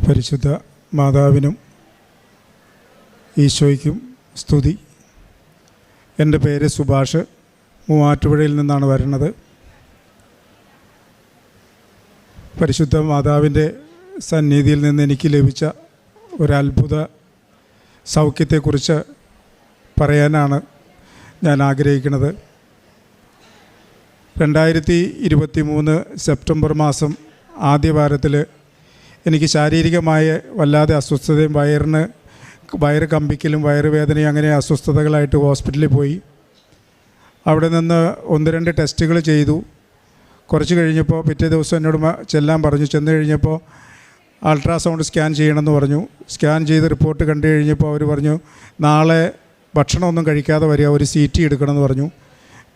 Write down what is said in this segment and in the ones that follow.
പരിശുദ്ധ മാതാവിനും ഈശോയ്ക്കും സ്തുതി. എൻ്റെ പേര് സുഭാഷ്, മൂവാറ്റുപുഴയിൽ നിന്നാണ് വരുന്നത്. പരിശുദ്ധ മാതാവിൻ്റെ സന്നിധിയിൽ നിന്ന് എനിക്ക് ലഭിച്ച ഒരത്ഭുത സൗഖ്യത്തെക്കുറിച്ച് പറയാനാണ് ഞാൻ ആഗ്രഹിക്കുന്നത്. 2023 സെപ്റ്റംബർ മാസം ആദ്യ വാരത്തിൽ എനിക്ക് ശാരീരികമായ വല്ലാതെ അസ്വസ്ഥതയും വയറ് കമ്പിക്കലും വയറുവേദനയും അങ്ങനെ അസ്വസ്ഥതകളായിട്ട് ഹോസ്പിറ്റലിൽ പോയി. അവിടെ നിന്ന് 1-2 ടെസ്റ്റുകൾ ചെയ്തു. കുറച്ച് കഴിഞ്ഞപ്പോൾ പിറ്റേ ദിവസം എന്നോട് ചെല്ലാൻ പറഞ്ഞു. ചെന്ന് കഴിഞ്ഞപ്പോൾ അൾട്രാസൗണ്ട് സ്കാൻ ചെയ്യണമെന്ന് പറഞ്ഞു. സ്കാൻ ചെയ്ത് റിപ്പോർട്ട് കണ്ടു കഴിഞ്ഞപ്പോൾ അവർ പറഞ്ഞു നാളെ ഭക്ഷണമൊന്നും കഴിക്കാതെ വരിക, ഒരു CT എടുക്കണമെന്ന് പറഞ്ഞു.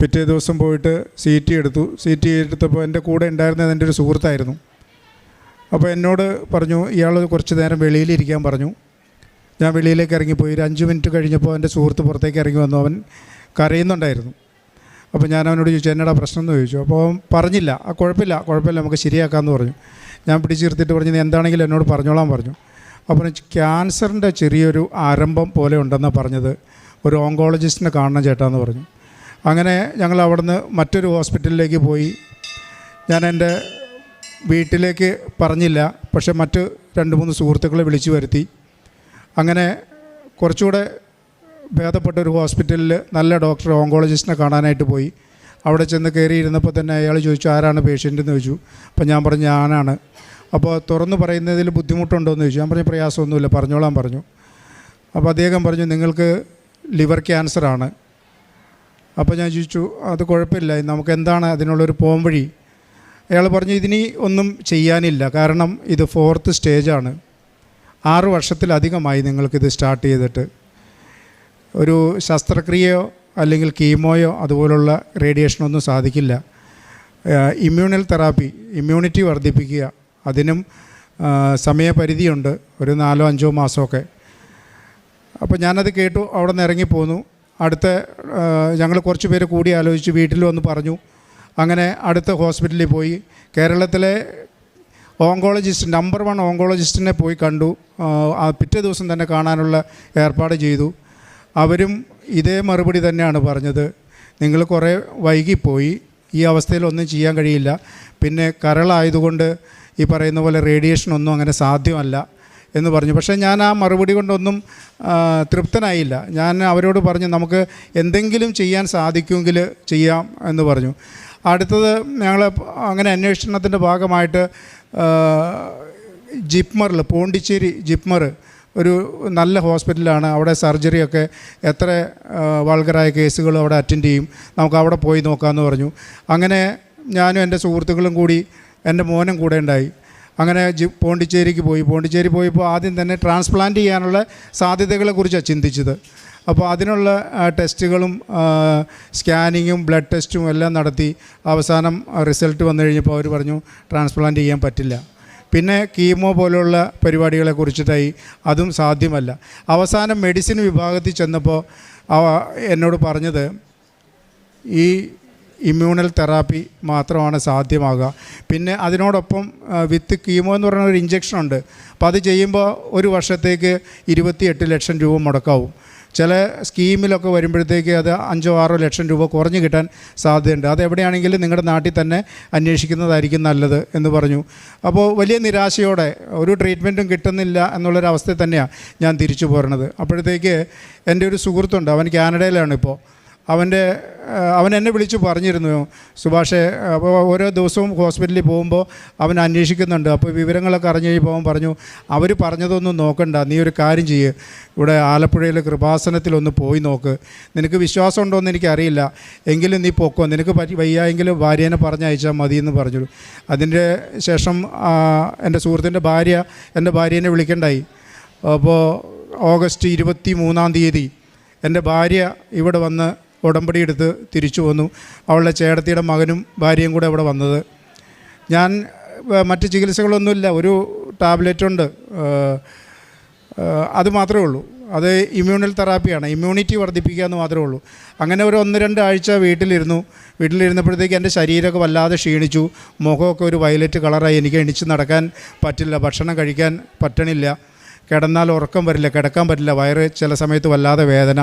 പിറ്റേ ദിവസം പോയിട്ട് CT എടുത്തു. CT എടുത്തപ്പോൾ എൻ്റെ കൂടെ ഉണ്ടായിരുന്നത് എൻ്റെ ഒരു സുഹൃത്തായിരുന്നു. അപ്പോൾ എന്നോട് പറഞ്ഞു ഇയാൾ കുറച്ച് നേരം വെളിയിലിരിക്കാൻ പറഞ്ഞു. ഞാൻ വെളിയിലേക്ക് ഇറങ്ങിപ്പോയി. ഒരു 5 മിനിറ്റ് കഴിഞ്ഞപ്പോൾ എൻ്റെ സുഹൃത്ത് പുറത്തേക്ക് ഇറങ്ങി വന്നു. അവൻ കരയുന്നുണ്ടായിരുന്നു. അപ്പോൾ ഞാൻ അവനോട് ചോദിച്ചു എന്നടാ പ്രശ്നം എന്ന് ചോദിച്ചു. അപ്പോൾ അവൻ പറഞ്ഞില്ല. കുഴപ്പമില്ല നമുക്ക് ശരിയാക്കാമെന്ന് പറഞ്ഞു. ഞാൻ പിടിച്ചിരുത്തിയിട്ട് പറഞ്ഞു നീ എന്താണെങ്കിലും എന്നോട് പറഞ്ഞോളാൻ പറഞ്ഞു. അപ്പോൾ ക്യാൻസറിൻ്റെ ചെറിയൊരു ആരംഭം പോലെ ഉണ്ടെന്നാണ് പറഞ്ഞത്. ഒരു ഓങ്കോളജിസ്റ്റിനെ കാണണം ചേട്ടാന്ന് പറഞ്ഞു. അങ്ങനെ ഞങ്ങൾ അവിടുന്ന് മറ്റൊരു ഹോസ്പിറ്റലിലേക്ക് പോയി. ഞാൻ എൻ്റെ വീട്ടിലേക്ക് പറഞ്ഞില്ല, പക്ഷെ മറ്റ് 2-3 സുഹൃത്തുക്കളെ വിളിച്ചു വരുത്തി. അങ്ങനെ കുറച്ചുകൂടെ ഭേദപ്പെട്ട ഒരു ഹോസ്പിറ്റലിൽ നല്ല ഡോക്ടർ ഓങ്കോളജിസ്റ്റിനെ കാണാനായിട്ട് പോയി. അവിടെ ചെന്ന് കയറിയിരുന്നപ്പോൾ തന്നെ അയാൾ ചോദിച്ചു ആരാണ് പേഷ്യൻ്റ് എന്ന് ചോദിച്ചു. അപ്പോൾ ഞാൻ പറഞ്ഞു ഞാനാണ്. അപ്പോൾ തുറന്ന് പറയുന്നതിൽ ബുദ്ധിമുട്ടുണ്ടോ എന്ന് ചോദിച്ചു. ഞാൻ പറഞ്ഞു പ്രയാസമൊന്നുമില്ല പറഞ്ഞോളാൻ പറഞ്ഞു. അപ്പോൾ അദ്ദേഹം പറഞ്ഞു നിങ്ങൾക്ക് ലിവർ ക്യാൻസറാണ്. അപ്പോൾ ഞാൻ ചോദിച്ചു അത് കുഴപ്പമില്ല, നമുക്ക് എന്താണ് അതിനുള്ളൊരു പോംവഴി? അയാൾ പറഞ്ഞു ഇതിനി ഒന്നും ചെയ്യാനില്ല, കാരണം ഇത് 4th സ്റ്റേജാണ്. 6 വർഷത്തിലധികമായി നിങ്ങൾക്കിത് സ്റ്റാർട്ട് ചെയ്തിട്ട്. ഒരു ശസ്ത്രക്രിയയോ അല്ലെങ്കിൽ കീമോയോ അതുപോലുള്ള റേഡിയേഷനൊന്നും സാധിക്കില്ല. ഇമ്മ്യൂണൽ തെറാപ്പി, ഇമ്മ്യൂണിറ്റി വർദ്ധിപ്പിക്കുക, അതിനും സമയപരിധിയുണ്ട്, ഒരു 4-5 മാസമൊക്കെ. അപ്പോൾ ഞാനത് കേട്ടു, അവിടെ നിന്ന് ഇറങ്ങിപ്പോന്നു. അടുത്ത ഞങ്ങൾ കുറച്ച് പേര് കൂടി ആലോചിച്ച് വീട്ടിൽ വന്ന് പറഞ്ഞു. അങ്ങനെ അടുത്ത ഹോസ്പിറ്റലിൽ പോയി. കേരളത്തിലെ ഓങ്കോളജിസ്റ്റ് നമ്പർ 1 ഓങ്കോളജിസ്റ്റിനെ പോയി കണ്ടു. പിറ്റേ ദിവസം തന്നെ കാണാനുള്ള ഏർപ്പാട് ചെയ്തു. അവരും ഇതേ മറുപടി തന്നെയാണ് പറഞ്ഞത്, നിങ്ങൾ കുറേ വൈകിപ്പോയി, ഈ അവസ്ഥയിലൊന്നും ചെയ്യാൻ കഴിയില്ല, പിന്നെ കരളായതുകൊണ്ട് ഈ പറയുന്ന പോലെ റേഡിയേഷനൊന്നും അങ്ങനെ സാധ്യമല്ല എന്ന് പറഞ്ഞു. പക്ഷേ ഞാൻ ആ മറുപടി കൊണ്ടൊന്നും തൃപ്തനായില്ല. ഞാൻ അവരോട് പറഞ്ഞു നമുക്ക് എന്തെങ്കിലും ചെയ്യാൻ സാധിക്കുമെങ്കിൽ ചെയ്യാം എന്ന് പറഞ്ഞു. അടുത്തത് ഞങ്ങൾ അങ്ങനെ അന്വേഷണത്തിൻ്റെ ഭാഗമായിട്ട് ജിപ്മറിൽ, പോണ്ടിച്ചേരി ജിപ്മർ ഒരു നല്ല ഹോസ്പിറ്റലാണ്. അവിടെ സർജറിയൊക്കെ എത്ര വൾഗറായ കേസുകളും അവിടെ അറ്റൻഡ് ചെയ്യും, നമുക്ക് അവിടെ പോയി നോക്കാമെന്ന് പറഞ്ഞു. അങ്ങനെ ഞാനും എൻ്റെ സുഹൃത്തുക്കളും കൂടി, എൻ്റെ മോനും കൂടെ ഉണ്ടായി. അങ്ങനെ പോണ്ടിച്ചേരിക്ക് പോയി. പോണ്ടിച്ചേരി പോയപ്പോൾ ആദ്യം തന്നെ ട്രാൻസ്പ്ലാന്റ് ചെയ്യാനുള്ള സാധ്യതകളെക്കുറിച്ചാണ് ചിന്തിച്ചത്. അപ്പോൾ അതിനുള്ള ടെസ്റ്റുകളും സ്കാനിങ്ങും ബ്ലഡ് ടെസ്റ്റും എല്ലാം നടത്തി അവസാനം റിസൾട്ട് വന്നു കഴിഞ്ഞപ്പോൾ അവർ പറഞ്ഞു ട്രാൻസ്പ്ലാന്റ് ചെയ്യാൻ പറ്റില്ല. പിന്നെ കീമോ പോലുള്ള പരിപാടികളെ കുറിച്ചിട്ടായി, അതും സാധ്യമല്ല. അവസാനം മെഡിസിൻ വിഭാഗത്തിൽ ചെന്നപ്പോൾ എന്നോട് പറഞ്ഞത് ഈ ഇമ്മ്യൂണൽ തെറാപ്പി മാത്രമാണ് സാധ്യമാകുക. പിന്നെ അതിനോടൊപ്പം വിത്ത് കീമോ എന്ന് പറയുന്ന ഒരു ഇഞ്ചക്ഷനുണ്ട്. അപ്പോൾ അത് ചെയ്യുമ്പോൾ 1 വർഷത്തേക്ക് 28 ലക്ഷം രൂപ മുടക്കാവും. ചില സ്കീമിലൊക്കെ വരുമ്പോഴത്തേക്ക് അത് 5-6 ലക്ഷം രൂപ കുറഞ്ഞ് കിട്ടാൻ സാധ്യതയുണ്ട്. അതെവിടെയാണെങ്കിലും നിങ്ങളുടെ നാട്ടിൽ തന്നെ അന്വേഷിക്കുന്നതായിരിക്കും നല്ലത് എന്ന് പറഞ്ഞു. അപ്പോൾ വലിയ നിരാശയോടെ ഒരു ട്രീറ്റ്മെൻറ്റും കിട്ടുന്നില്ല എന്നുള്ളൊരവസ്ഥയിൽ തന്നെയാണ് ഞാൻ തിരിച്ചു പോരണത്. അപ്പോഴത്തേക്ക് എൻ്റെ ഒരു സുഹൃത്തുണ്ട്, അവൻ കാനഡയിലാണ് ഇപ്പോൾ. അവൻ എന്നെ വിളിച്ച് പറഞ്ഞിരുന്നു സുഭാഷേ, അപ്പോൾ ഓരോ ദിവസവും ഹോസ്പിറ്റലിൽ പോകുമ്പോൾ അവൻ അന്വേഷിക്കുന്നുണ്ട്. അപ്പോൾ വിവരങ്ങളൊക്കെ അറിഞ്ഞു കഴിഞ്ഞപ്പോൾ അവൻ പറഞ്ഞു അവർ പറഞ്ഞതൊന്നും നോക്കണ്ട, നീ ഒരു കാര്യം ചെയ്യ്, ഇവിടെ ആലപ്പുഴയിൽ കൃപാസനത്തിലൊന്ന് പോയി നോക്ക്, നിനക്ക് വിശ്വാസം ഉണ്ടോ എന്ന് എനിക്കറിയില്ല, എങ്കിലും നീ പൊക്കോ, നിനക്ക് വയ്യായെങ്കിലും ഭാര്യേനെ പറഞ്ഞയച്ചാൽ മതി എന്ന് പറഞ്ഞു. അതിൻ്റെ ശേഷം എൻ്റെ സുഹൃത്തിൻ്റെ ഭാര്യ എൻ്റെ ഭാര്യേനെ വിളിക്കണ്ടായി. അപ്പോൾ ഓഗസ്റ്റ് 23-ാം തീയതി എൻ്റെ ഭാര്യ ഇവിടെ വന്ന് ഉടമ്പടി എടുത്ത് തിരിച്ചു വന്നു. അവളുടെ ചേട്ടത്തിയുടെ മകനും ഭാര്യയും കൂടെ ഇവിടെ വന്നത്. ഞാൻ മറ്റ് ചികിത്സകളൊന്നുമില്ല, ഒരു ടാബ്ലറ്റുണ്ട്, അത് മാത്രമേ ഉള്ളൂ. അത് ഇമ്മ്യൂണൽ തെറാപ്പിയാണ്, ഇമ്മ്യൂണിറ്റി വർദ്ധിപ്പിക്കുക എന്ന് മാത്രമേ ഉള്ളൂ. അങ്ങനെ ഒരു 1-2 ആഴ്ച വീട്ടിലിരുന്നപ്പോഴത്തേക്ക് എൻ്റെ ശരീരമൊക്കെ വല്ലാതെ ക്ഷീണിച്ചു, മുഖമൊക്കെ ഒരു വയലറ്റ് കളറായി. എനിക്ക് എണീച്ച് നടക്കാൻ പറ്റില്ല, ഭക്ഷണം കഴിക്കാൻ പറ്റണില്ല, കിടന്നാൽ ഉറക്കം വരില്ല, കിടക്കാൻ പറ്റില്ല, വയറ് ചില സമയത്ത് വല്ലാതെ വേദന.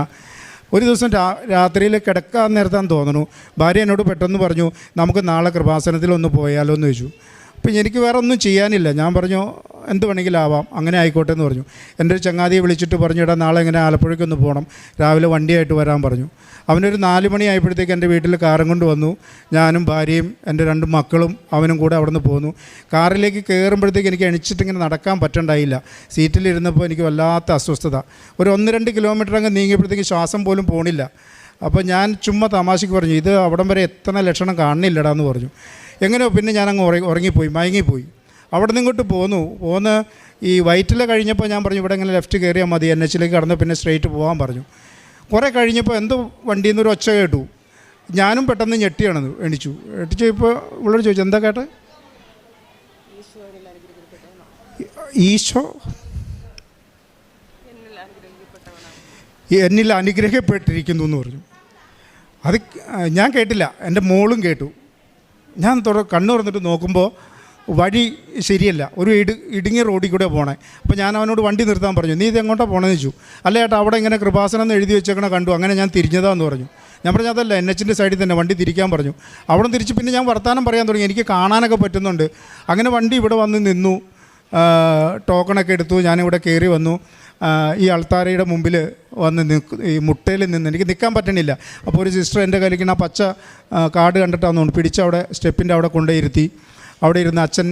ഒരു ദിവസം രാത്രിയിൽ കിടക്കാൻ നേരത്താന്ന് തോന്നുന്നു, ഭാര്യ എന്നോട് പെട്ടെന്ന് പറഞ്ഞു, നമുക്ക് നാളെ കൃപാസനത്തിലൊന്ന് പോയാലോ എന്ന് ചോദിച്ചു. അപ്പം എനിക്ക് വേറെ ഒന്നും ചെയ്യാനില്ല. ഞാൻ പറഞ്ഞു എന്ത് വേണമെങ്കിലും ആവാം, അങ്ങനെ ആയിക്കോട്ടെ എന്ന് പറഞ്ഞു. എൻ്റെ ഒരു ചങ്ങാതിയെ വിളിച്ചിട്ട് പറഞ്ഞു, ഇടാ നാളെ ഇങ്ങനെ ആലപ്പുഴയ്ക്കൊന്ന് പോകണം, രാവിലെ വണ്ടിയായിട്ട് വരാൻ പറഞ്ഞു. അവനൊരു 4 മണി ആയപ്പോഴത്തേക്ക് എൻ്റെ വീട്ടിൽ കാറും കൊണ്ട് വന്നു. ഞാനും ഭാര്യയും എൻ്റെ 2 മക്കളും അവനും കൂടെ അവിടെ നിന്ന് പോന്നു. കാറിലേക്ക് കയറുമ്പോഴത്തേക്ക് എനിക്ക് എണിച്ചിട്ടിങ്ങനെ നടക്കാൻ പറ്റണ്ടായില്ല. സീറ്റിലിരുന്നപ്പോൾ എനിക്ക് വല്ലാത്ത അസ്വസ്ഥത. ഒരു 1-2 കിലോമീറ്റർ അങ്ങ് നീങ്ങിയപ്പോഴത്തേക്ക് ശ്വാസം പോലും പോണില്ല. അപ്പോൾ ഞാൻ ചുമ്മാ തമാശയ്ക്ക് പറഞ്ഞു, ഇത് അവിടം വരെ എത്തണ ലക്ഷണം കാണുന്നില്ലടാ എന്ന് പറഞ്ഞു. എങ്ങനെയോ പിന്നെ ഞാനങ്ങ് മയങ്ങിപ്പോയി. അവിടെ നിന്ന് ഇങ്ങോട്ട് പോന്ന് ഈ വൈറ്റില കഴിഞ്ഞപ്പോൾ ഞാൻ പറഞ്ഞു, ഇവിടെ ഇങ്ങനെ ലെഫ്റ്റ് കയറിയാൽ മതി, NH കടന്ന് പിന്നെ സ്ട്രെയിറ്റ് പോകാൻ പറഞ്ഞു. കുറേ കഴിഞ്ഞപ്പോൾ എന്തോ വണ്ടിയിൽ നിന്നൊരു ഒച്ച കേട്ടു. ഞാനും പെട്ടെന്ന് എണീച്ചു. ഇപ്പോൾ ഇവളോട് ചോദിച്ചു, എന്താ കേട്ടെ? ഈശോ എന്നിൽ അനുഗ്രഹിക്കപ്പെട്ടിരിക്കുന്നു എന്ന് പറഞ്ഞു. അത് ഞാൻ കേട്ടില്ല, എൻ്റെ മോളും കേട്ടു. ഞാൻ കണ്ണു തുറന്നിട്ട് നോക്കുമ്പോൾ വഴി ശരിയല്ല, ഒരു ഇടുങ്ങിയ റോഡിൽ കൂടെ പോകണേ. അപ്പോൾ ഞാൻ അവനോട് വണ്ടി നിർത്താൻ പറഞ്ഞു. നീ ഇത് എങ്ങോട്ടാണ് പോകണമെന്ന് ചോദിച്ചു. അല്ല ചേട്ടാ, അവിടെ ഇങ്ങനെ കൃപാസനം എന്ന് എഴുതി വെച്ചേക്കണ കണ്ടു, അങ്ങനെ ഞാൻ തിരിഞ്ഞതാന്ന് പറഞ്ഞു. ഞാൻ പറഞ്ഞു അതല്ല, NH സൈഡിൽ തന്നെ വണ്ടി തിരിക്കാൻ പറഞ്ഞു. അവിടെ തിരിച്ച് പിന്നെ ഞാൻ വർത്തമാനം പറയാൻ തുടങ്ങി, എനിക്ക് കാണാനൊക്കെ പറ്റുന്നുണ്ട്. അങ്ങനെ വണ്ടി ഇവിടെ വന്ന് നിന്നു, ടോക്കണൊക്കെ എടുത്തു. ഞാനിവിടെ കയറി വന്നു. ഈ അൾത്താരയുടെ മുമ്പിൽ വന്ന് ഈ മുട്ടയിൽ നിന്ന് എനിക്ക് നിൽക്കാൻ പറ്റണില്ല. അപ്പോൾ ഒരു സിസ്റ്റർ എൻ്റെ കയ്യിലിരിക്കുന്ന ആ പച്ച കാർഡ് കണ്ടിട്ടാന്ന് തോന്നുന്നു, പിടിച്ച് അവിടെ സ്റ്റെപ്പിൻ്റെ അവിടെ കൊണ്ടുപോയിരുത്തി. അവിടെ ഇരുന്ന് അച്ഛൻ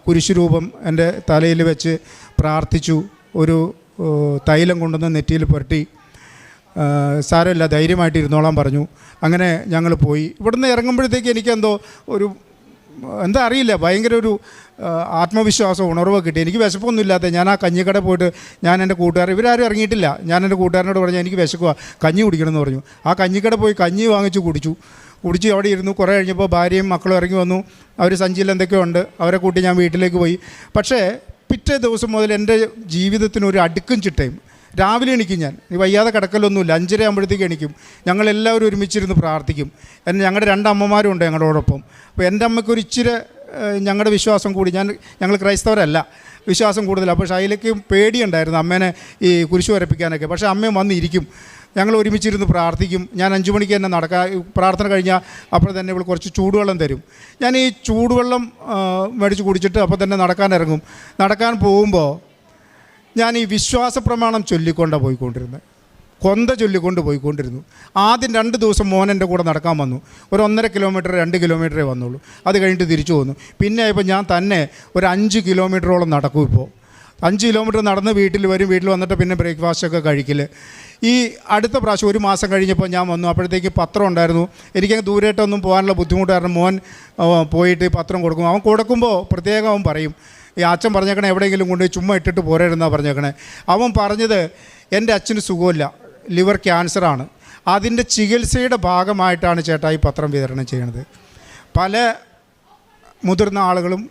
കുരിശുരൂപം എൻ്റെ തലയിൽ വെച്ച് പ്രാർത്ഥിച്ചു. ഒരു തൈലം കൊണ്ടുവന്ന് നെറ്റിയിൽ പുരട്ടി. സാരമില്ല, ധൈര്യമായിട്ട് ഇരുന്നോളാൻ പറഞ്ഞു. അങ്ങനെ ഞങ്ങൾ പോയി. ഇവിടുന്ന് ഇറങ്ങുമ്പോഴത്തേക്ക് എനിക്കെന്തോ എന്താ അറിയില്ല, ഭയങ്കര ഒരു ആത്മവിശ്വാസം, ഉണർവ് കിട്ടി. എനിക്ക് വിശപ്പൊന്നുമില്ലാത്ത ഞാൻ ആ കഞ്ഞിക്കട പോയിട്ട് ഞാൻ എൻ്റെ ഇവരാരും ഇറങ്ങിയിട്ടില്ല. ഞാൻ എൻ്റെ കൂട്ടുകാരനോട് പറഞ്ഞു, എനിക്ക് വിശക്കുക, കഞ്ഞി കുടിക്കണമെന്ന് പറഞ്ഞു. ആ കഞ്ഞിക്കട പോയി കഞ്ഞി വാങ്ങിച്ച് കുടിച്ചു അവിടെ ഇരുന്നു. കുറേ കഴിഞ്ഞപ്പോൾ ഭാര്യയും മക്കളും ഇറങ്ങി വന്നു. അവർ സഞ്ചിയിൽ എന്തൊക്കെയോ ഉണ്ട്, അവരെ കൂട്ടി ഞാൻ വീട്ടിലേക്ക് പോയി. പക്ഷേ പിറ്റേ ദിവസം മുതൽ എൻ്റെ ജീവിതത്തിന് ഒരു അടുക്കും ചിട്ടയും. രാവിലെ എണിക്കും, ഞാൻ വയ്യാതെ കിടക്കലൊന്നുമില്ല, 5:30 ആകുമ്പോഴത്തേക്ക് എണിക്കും. ഞങ്ങളെല്ലാവരും ഒരുമിച്ചിരുന്ന് പ്രാർത്ഥിക്കും. ഞങ്ങളുടെ 2 അമ്മമാരും ഉണ്ട് ഞങ്ങളോടൊപ്പം. അപ്പോൾ എൻ്റെ അമ്മയ്ക്കൊരു ഇച്ചിരി ഞങ്ങളുടെ വിശ്വാസം കൂടി. ഞങ്ങൾ ക്രൈസ്തവരല്ല, വിശ്വാസം കൂടുതലാണ്. അപ്പോൾ ഷൈലയ്ക്ക് പേടിയുണ്ടായിരുന്നു അമ്മേനെ ഈ കുരിശ് വരപ്പിക്കാനൊക്കെ. പക്ഷേ അമ്മയും വന്നിരിക്കും, ഞങ്ങൾ ഒരുമിച്ചിരുന്ന് പ്രാർത്ഥിക്കും. ഞാൻ 5 മണിക്ക് തന്നെ പ്രാർത്ഥന കഴിഞ്ഞാൽ അപ്പോൾ തന്നെ ഇവൾ കുറച്ച് ചൂടുവെള്ളം തരും. ഞാൻ ഈ ചൂടുവെള്ളം മേടിച്ച് കുടിച്ചിട്ട് അപ്പോൾ തന്നെ നടക്കാൻ പോകുമ്പോൾ ഞാൻ ഈ വിശ്വാസ പ്രമാണം ചൊല്ലിക്കൊണ്ടാണ് പോയിക്കൊണ്ടിരുന്നത്. കൊന്ത ചൊല്ലിക്കൊണ്ട് പോയിക്കൊണ്ടിരുന്നു. ആദ്യം 2 ദിവസം മോൻ എൻ്റെ കൂടെ നടക്കാൻ വന്നു. ഒരു 1.5 കിലോമീറ്റർ 2 കിലോമീറ്ററേ വന്നുള്ളൂ. അത് കഴിഞ്ഞിട്ട് തിരിച്ചു പോന്നു. പിന്നെ ഇപ്പോൾ ഞാൻ തന്നെ ഒരു 5 കിലോമീറ്ററോളം നടക്കും. ഇപ്പോൾ 5 കിലോമീറ്റർ നടന്ന് വീട്ടിൽ വന്നിട്ട് പിന്നെ ബ്രേക്ക്ഫാസ്റ്റൊക്കെ കഴിക്കൽ. ഈ അടുത്ത പ്രാവശ്യം 1 മാസം കഴിഞ്ഞപ്പോൾ ഞാൻ വന്നു. അപ്പോഴത്തേക്ക് പത്രം ഉണ്ടായിരുന്നു. എനിക്കങ്ങ് ദൂരമായിട്ടൊന്നും പോകാനുള്ള ബുദ്ധിമുട്ട് കാരണം മോൻ പോയിട്ട് പത്രം കൊടുക്കും. അവൻ കൊടുക്കുമ്പോൾ പ്രത്യേകം അവൻ പറയും, ഈ അച്ഛൻ പറഞ്ഞേക്കണേ എവിടെയെങ്കിലും കൊണ്ടുപോയി ചുമ്മാ ഇട്ടിട്ട് പോരായിരുന്നാണ് പറഞ്ഞേക്കണേ. അവൻ പറഞ്ഞത് എൻ്റെ അച്ഛന് സുഖമില്ല, ലിവർ ക്യാൻസറാണ്, അതിൻ്റെ ചികിത്സയുടെ ഭാഗമായിട്ടാണ് ചേട്ടാ ഈ പത്രം വിതരണം ചെയ്യണത്. പല മുതിർന്ന ആളുകളും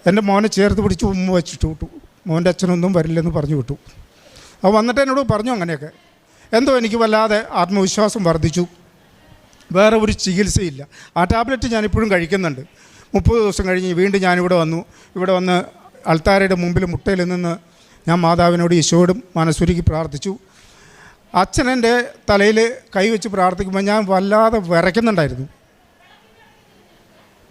എൻ്റെ മോനെ ചേർത്ത് പിടിച്ച് ഉമ്മ വെച്ചിട്ട് വിട്ടു. മോൻ്റെ അച്ഛനൊന്നും വരില്ലെന്ന് പറഞ്ഞു വിട്ടു. അപ്പോൾ വന്നിട്ട് എന്നോട് പറഞ്ഞു അങ്ങനെയൊക്കെ. എന്തോ എനിക്ക് വല്ലാതെ ആത്മവിശ്വാസം വർദ്ധിച്ചു. വേറെ ഒരു ചികിത്സയില്ല. ആ ടാബ്ലറ്റ് ഞാനിപ്പോഴും കഴിക്കുന്നുണ്ട്. 30 ദിവസം കഴിഞ്ഞ് വീണ്ടും ഞാനിവിടെ വന്നു. ഇവിടെ വന്ന് അൾത്താരയുടെ മുമ്പിൽ മുട്ടയിൽ നിന്ന് ഞാൻ മാതാവിനോട് ഈശോയോടും മനസ്സുരുക്കി പ്രാർത്ഥിച്ചു. അച്ഛൻ എൻ്റെ തലയിൽ കൈവച്ച് പ്രാർത്ഥിക്കുമ്പോൾ ഞാൻ വല്ലാതെ വിറയ്ക്കുന്നുണ്ടായിരുന്നു.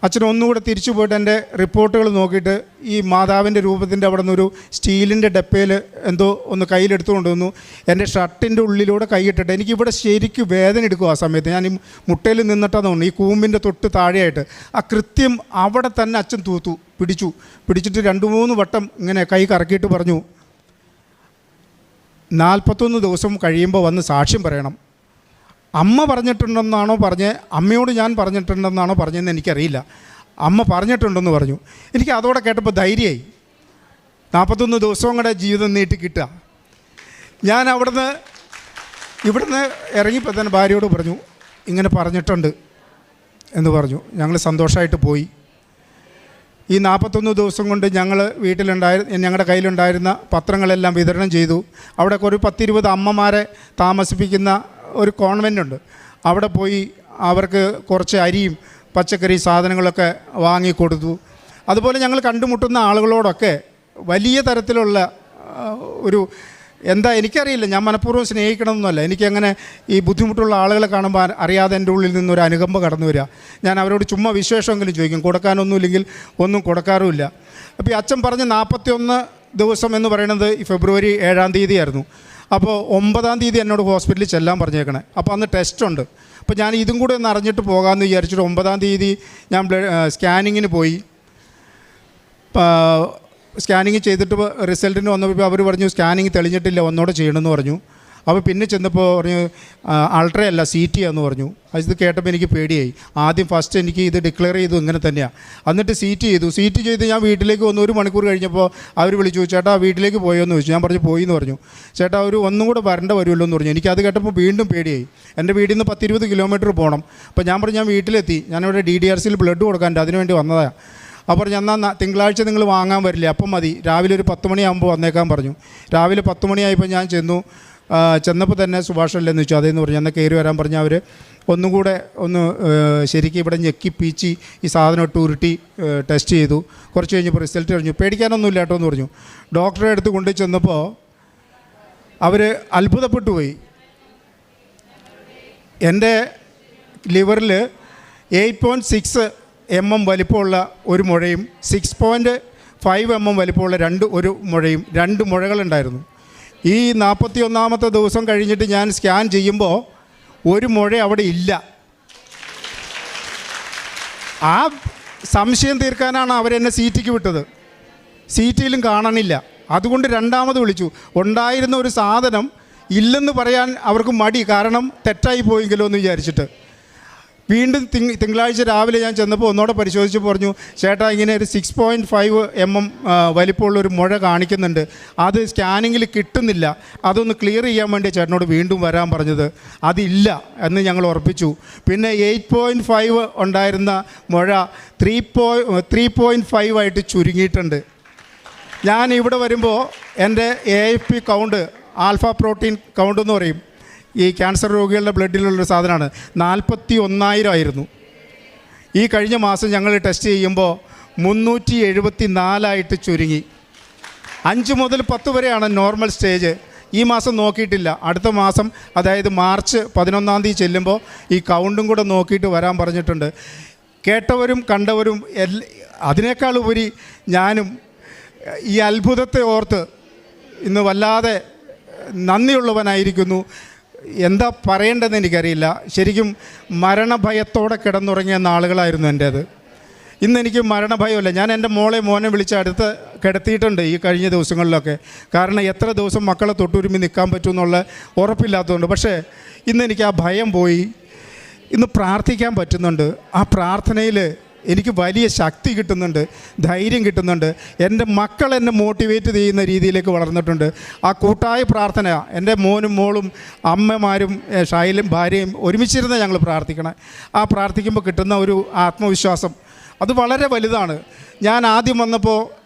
അച്ഛൻ ഒന്നുകൂടെ തിരിച്ചു പോയിട്ട് എൻ്റെ റിപ്പോർട്ടുകൾ നോക്കിയിട്ട് ഈ മാതാവിൻ്റെ രൂപത്തിൻ്റെ അവിടെ നിന്നൊരു സ്റ്റീലിൻ്റെ ഡപ്പയിൽ എന്തോ ഒന്ന് കയ്യിലെടുത്തു കൊണ്ടുവന്നു. എൻ്റെ ഷർട്ടിൻ്റെ ഉള്ളിലൂടെ കൈയിട്ടിട്ട് എനിക്കിവിടെ ശരിക്കും വേദന എടുക്കും. ആ സമയത്ത് ഞാൻ ഈ മുട്ടയിൽ നിന്നിട്ടാന്ന് തോന്നുന്നു, ഈ കൂമ്പിൻ്റെ തൊട്ട് താഴെയായിട്ട് ആ കൃത്യം അവിടെ തന്നെ അച്ഛൻ പിടിച്ചിട്ട് 2-3 വട്ടം ഇങ്ങനെ കൈ കറക്കിയിട്ട് പറഞ്ഞു, 41 ദിവസം കഴിയുമ്പോൾ വന്ന് സാക്ഷ്യം പറയണം. അമ്മ പറഞ്ഞിട്ടുണ്ടെന്നാണോ അമ്മയോട് ഞാൻ പറഞ്ഞിട്ടുണ്ടെന്നാണോ പറഞ്ഞതെന്ന് എനിക്കറിയില്ല. അമ്മ പറഞ്ഞിട്ടുണ്ടെന്ന് പറഞ്ഞു. എനിക്ക് അതോടെ കേട്ടപ്പോൾ ധൈര്യമായി. 41 ദിവസവും കൂടെ ജീവിതം നീട്ടി കിട്ടുക. ഞാൻ ഇവിടുന്ന് ഇറങ്ങിയപ്പോൾ തന്നെ ഭാര്യയോട് പറഞ്ഞു, ഇങ്ങനെ പറഞ്ഞിട്ടുണ്ട് എന്ന് പറഞ്ഞു. ഞങ്ങൾ സന്തോഷമായിട്ട് പോയി. ഈ 41 ദിവസം കൊണ്ട് ഞങ്ങൾ ഞങ്ങളുടെ കയ്യിലുണ്ടായിരുന്ന പത്രങ്ങളെല്ലാം വിതരണം ചെയ്തു. അവിടെ ഒരു 10-20 അമ്മമാരെ താമസിപ്പിക്കുന്ന ഒരു കോൺവെൻ്റുണ്ട്. അവിടെ പോയി അവർക്ക് കുറച്ച് അരിയും പച്ചക്കറി സാധനങ്ങളൊക്കെ വാങ്ങിക്കൊടുത്തു. അതുപോലെ ഞങ്ങൾ കണ്ടുമുട്ടുന്ന ആളുകളോടൊക്കെ വലിയ തരത്തിലുള്ള ഒരു എനിക്കറിയില്ല, ഞാൻ മനഃപൂർവ്വം സ്നേഹിക്കണമെന്നല്ല, എനിക്കങ്ങനെ ഈ ബുദ്ധിമുട്ടുള്ള ആളുകളെ കാണുമ്പോൾ അറിയാതെ എൻ്റെ ഉള്ളിൽ നിന്നൊരു അനുകമ്പ കടന്നു വരിക. ഞാൻ അവരോട് ചുമ്മാ വിശേഷമെങ്കിലും ചോദിക്കും, കൊടുക്കാനൊന്നുമില്ലെങ്കിൽ ഒന്നും കൊടുക്കാറുമില്ല. അപ്പോൾ ഈ അച്ഛൻ പറഞ്ഞ 41 ദിവസം എന്ന് പറയുന്നത് ഈ ഫെബ്രുവരി 7-ാം തീയതി ആയിരുന്നു. അപ്പോൾ 9-ാം തീയതി എന്നോട് ഹോസ്പിറ്റലിൽ ചെല്ലാൻ പറഞ്ഞേക്കണേ. അപ്പോൾ അന്ന് ടെസ്റ്റുണ്ട്. അപ്പോൾ ഞാൻ ഇതും കൂടെ ഒന്ന് അറിഞ്ഞിട്ട് പോകാമെന്ന് വിചാരിച്ചിട്ട് 9-ാം തീയതി ഞാൻ സ്കാനിങ്ങിന് പോയി. സ്കാനിങ് ചെയ്തിട്ട് റിസൾട്ടിന് വന്നപ്പോൾ അവർ പറഞ്ഞു സ്കാനിങ് തെളിഞ്ഞിട്ടില്ല, ഒന്നുകൂടെ ചെയ്യണമെന്ന് പറഞ്ഞു. അപ്പോൾ പിന്നെ ചെന്നപ്പോൾ പറഞ്ഞു അൾട്രാ അല്ല CT എന്ന് പറഞ്ഞു. അത് കേട്ടപ്പോൾ എനിക്ക് പേടിയായി. ആദ്യം ഫസ്റ്റ് എനിക്ക് ഇത് ഡിക്ലെയർ ചെയ്തു ഇങ്ങനെ തന്നെയാണ്. എന്നിട്ട് CT ചെയ്ത് ഞാൻ വീട്ടിലേക്ക് വന്നു. 1 മണിക്കൂർ കഴിഞ്ഞപ്പോൾ അവർ വിളിച്ചു, ചേട്ടാ വീട്ടിലേക്ക് പോയോ എന്ന് ചോദിച്ചു. ഞാൻ പറഞ്ഞു പോയി എന്ന് പറഞ്ഞു. ചേട്ടാ ഒന്നും കൂടെ വരേണ്ട വരുമല്ലോ എന്ന് പറഞ്ഞു. എനിക്കത് കേട്ടപ്പോൾ വീണ്ടും പേടിയായി. എൻ്റെ വീട്ടിൽ നിന്ന് 10-20 കിലോമീറ്റർ പോകണം. അപ്പോൾ ഞാൻ പറഞ്ഞു ഞാൻ വീട്ടിലെത്തി, ഞാനിവിടെ DDRCയിൽ ബ്ലഡ് കൊടുക്കാനുണ്ട്, അതിനുവേണ്ടി വന്നതാണ്. അപ്പോൾ എന്നാൽ തിങ്കളാഴ്ച നിങ്ങൾ വാങ്ങാൻ വരില്ലേ, അപ്പം മതി, രാവിലെ ഒരു 10 മണിയാകുമ്പോൾ വന്നേക്കാൻ പറഞ്ഞു. രാവിലെ 10 മണിയായപ്പോൾ ഞാൻ ചെന്നപ്പോൾ തന്നെ സുഭാഷ് അല്ലെന്ന് വെച്ചു. അതേന്ന് പറഞ്ഞു. എന്നാൽ കയറി വരാൻ പറഞ്ഞാൽ അവർ ഒന്നുകൂടെ ശരിക്കും ഇവിടെ ഞെക്കി പീച്ചി ഈ സാധനം ഇട്ട് ഉരുട്ടി ടെസ്റ്റ് ചെയ്തു. കുറച്ച് കഴിഞ്ഞപ്പോൾ റിസൾട്ട് കഴിഞ്ഞു. പേടിക്കാനൊന്നുമില്ല കേട്ടോ എന്ന് പറഞ്ഞു. ഡോക്ടറെ അടുത്ത് കൊണ്ടു ചെന്നപ്പോൾ അവർ അത്ഭുതപ്പെട്ടു പോയി. എൻ്റെ ലിവറിൽ 8.6 mm വലിപ്പമുള്ള ഒരു മുഴയും 6.5 mm വലിപ്പമുള്ള ഒരു മുഴയും 2 മുഴകളുണ്ടായിരുന്നു. ഈ 41-ാമത്തെ ദിവസം കഴിഞ്ഞിട്ട് ഞാൻ സ്കാൻ ചെയ്യുമ്പോൾ ഒരു മുഴ അവിടെ ഇല്ല. ആ സംശയം തീർക്കാനാണ് അവരെന്നെ CTക്ക് വിട്ടത്. CTയിലും കാണണില്ല. അതുകൊണ്ട് 2ാമത് വിളിച്ചു. ഉണ്ടായിരുന്ന ഒരു സാധനം ഇല്ലെന്ന് പറയാൻ അവർക്ക് മടി, കാരണം തെറ്റായി പോയെങ്കിലോ എന്ന് വിചാരിച്ചിട്ട്. വീണ്ടും തിങ്കളാഴ്ച രാവിലെ ഞാൻ ചെന്നപ്പോൾ ഒന്നോടെ പരിശോധിച്ച് പറഞ്ഞു, ചേട്ടാ ഇങ്ങനെ ഒരു 6.5 mm വലിപ്പമുള്ളൊരു മുഴ കാണിക്കുന്നുണ്ട്, അത് സ്കാനിങ്ങിൽ കിട്ടുന്നില്ല, അതൊന്ന് ക്ലിയർ ചെയ്യാൻ വേണ്ടി ചേട്ടനോട് വീണ്ടും വരാൻ പറഞ്ഞത്. അതില്ല എന്ന് ഞങ്ങൾ ഉറപ്പിച്ചു. പിന്നെ 8.5 ഉണ്ടായിരുന്ന മുഴ 3.5 ആയിട്ട് ചുരുങ്ങിയിട്ടുണ്ട്. ഞാൻ ഇവിടെ വരുമ്പോൾ എൻ്റെ AFP count, alpha protein count എന്ന് പറയും, ഈ ക്യാൻസർ രോഗികളുടെ ബ്ലഡിലുള്ളൊരു സാധനമാണ്, 41,000 ആയിരുന്നു. ഈ കഴിഞ്ഞ മാസം ഞങ്ങൾ ടെസ്റ്റ് ചെയ്യുമ്പോൾ 374 ചുരുങ്ങി. 5 മുതൽ 10 വരെയാണ് നോർമൽ സ്റ്റേജ്. ഈ മാസം നോക്കിയിട്ടില്ല. അടുത്ത മാസം, അതായത് മാർച്ച് 11-ാം തീയതി ചെല്ലുമ്പോൾ ഈ കൗണ്ടും കൂടെ നോക്കിയിട്ട് വരാൻ പറഞ്ഞിട്ടുണ്ട്. കേട്ടവരും കണ്ടവരും അതിനേക്കാൾ ഉപരി ഞാനും ഈ അത്ഭുതത്തെ ഓർത്ത് ഇന്ന് വല്ലാതെ നന്ദിയുള്ളവനായിരിക്കുന്നു. എന്താ പറയേണ്ടതെന്ന് എനിക്കറിയില്ല. ശരിക്കും മരണഭയത്തോടെ കിടന്നുറങ്ങിയ നാളുകളായിരുന്നു എൻ്റേത്. ഇന്നെനിക്ക് മരണഭയമില്ല. ഞാൻ എൻ്റെ മോനെ വിളിച്ച് അടുത്ത് കിടത്തിയിട്ടുണ്ട് ഈ കഴിഞ്ഞ ദിവസങ്ങളിലൊക്കെ. കാരണം എത്ര ദിവസം മക്കളെ തൊട്ടുരുമ്മി നിൽക്കാൻ പറ്റുമെന്നുള്ള ഉറപ്പില്ലാത്തതുകൊണ്ട്. പക്ഷേ ഇന്നെനിക്ക് ആ ഭയം പോയി. ഇന്ന് പ്രാർത്ഥിക്കാൻ പറ്റുന്നുണ്ട്. ആ പ്രാർത്ഥനയിൽ എനിക്ക് വലിയ ശക്തി കിട്ടുന്നുണ്ട്, ധൈര്യം കിട്ടുന്നുണ്ട്. എൻ്റെ മക്കൾ എന്നെ മോട്ടിവേറ്റ് ചെയ്യുന്ന രീതിയിലേക്ക് വളർന്നിട്ടുണ്ട്. ആ കൂട്ടായ പ്രാർത്ഥന, എൻ്റെ മോനും മോളും അമ്മമാരും ഷൈലും ഭാര്യയും ഒരുമിച്ചിരുന്ന് ഞങ്ങൾ പ്രാർത്ഥിക്കണം. ആ പ്രാർത്ഥിക്കുമ്പോൾ കിട്ടുന്ന ഒരു ആത്മവിശ്വാസം അത് വളരെ വലുതാണ്. ഞാൻ ആദ്യം വന്നപ്പോൾ